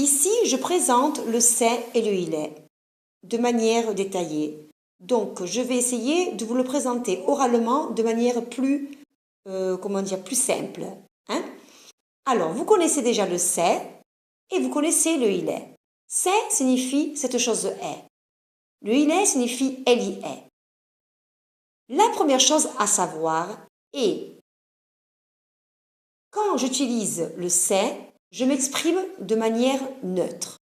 Ici, je présente le c'est et le il est de manière détaillée. Donc, je vais essayer de vous le présenter oralement de manière plus, plus simple. Hein? Alors, vous connaissez déjà le c'est et vous connaissez le il est. C'est signifie cette chose est. Le il est signifie elle y est. La première chose à savoir est quand j'utilise le c'est, je m'exprime de manière neutre.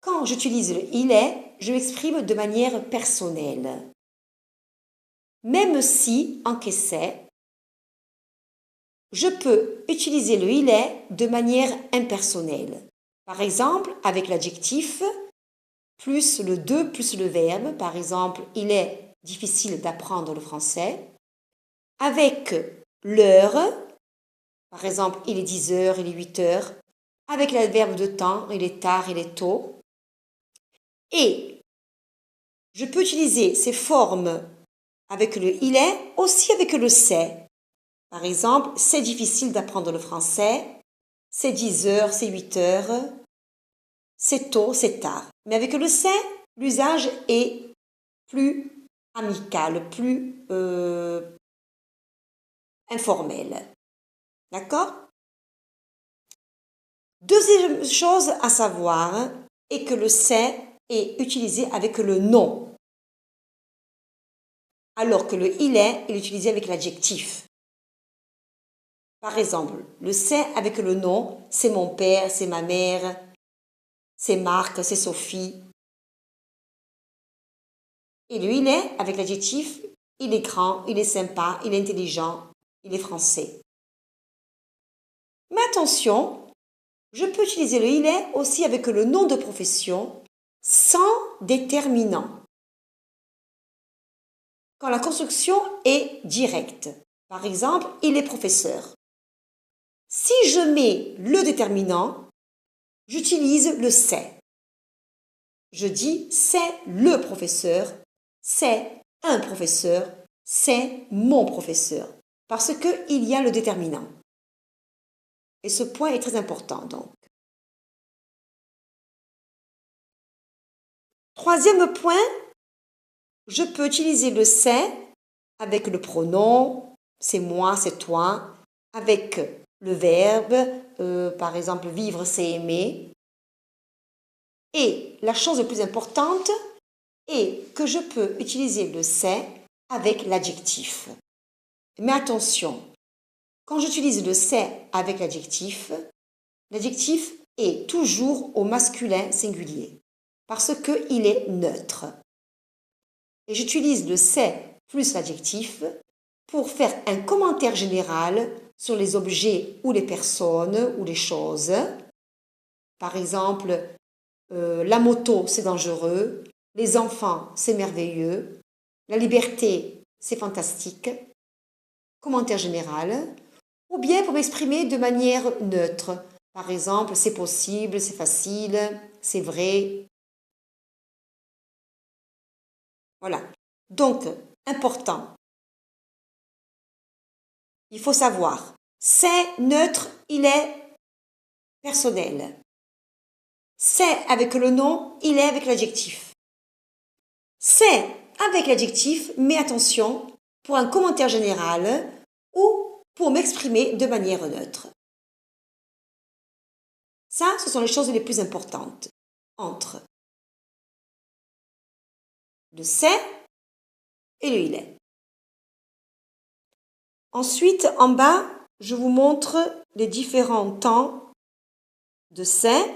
Quand j'utilise le il est, je m'exprime de manière personnelle. Même si, en qu'essai, je peux utiliser le il est de manière impersonnelle. Par exemple, avec l'adjectif, plus le de plus le verbe. Par exemple, il est difficile d'apprendre le français. Avec l'heure, par exemple, il est 10 heures, il est 8 heures. Avec le verbe de temps, il est tard, il est tôt. Et je peux utiliser ces formes avec le il est, aussi avec le c'est. Par exemple, c'est difficile d'apprendre le français, c'est 10 heures, c'est 8 heures, c'est tôt, c'est tard. Mais avec le c'est, l'usage est plus amical, plus informel. D'accord? Deuxième chose à savoir est que le c'est est utilisé avec le nom, alors que le il est utilisé avec l'adjectif. Par exemple, le c'est avec le nom, c'est mon père, c'est ma mère, c'est Marc, c'est Sophie. Et le il est avec l'adjectif, il est grand, il est sympa, il est intelligent, il est français. Mais attention, je peux utiliser le il est aussi avec le nom de profession sans déterminant. Quand la construction est directe. Par exemple, il est professeur. Si je mets le déterminant, j'utilise le c'est. Je dis c'est le professeur, c'est un professeur, c'est mon professeur. Parce qu'il y a le déterminant. Et ce point est très important donc. Troisième point, je peux utiliser le c'est avec le pronom, c'est moi, c'est toi, avec le verbe, par exemple vivre, c'est aimer. Et la chose la plus importante est que je peux utiliser le c'est avec l'adjectif. Mais attention, quand j'utilise le c'est avec l'adjectif est toujours au masculin singulier parce qu'il est neutre. Et j'utilise le c'est plus l'adjectif pour faire un commentaire général sur les objets ou les personnes ou les choses. Par exemple, la moto, c'est dangereux. Les enfants, c'est merveilleux. La liberté, c'est fantastique. Commentaire général. Ou bien pour m'exprimer de manière neutre. Par exemple, c'est possible, c'est facile, c'est vrai. Voilà. Donc, important. Il faut savoir, c'est neutre, il est personnel. C'est avec le nom, il est avec l'adjectif. C'est avec l'adjectif, mais attention, pour un commentaire général ou pour m'exprimer de manière neutre. Ça, ce sont les choses les plus importantes entre le c'est et le il est. Ensuite, en bas, je vous montre les différents temps de c'est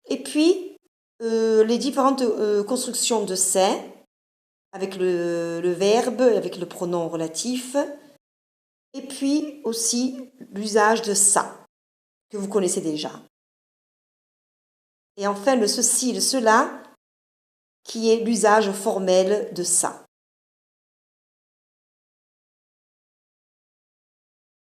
et puis les différentes constructions de c'est avec le verbe, avec le pronom relatif et puis aussi l'usage de ça que vous connaissez déjà. Et enfin, le ceci, le cela qui est l'usage formel de ça.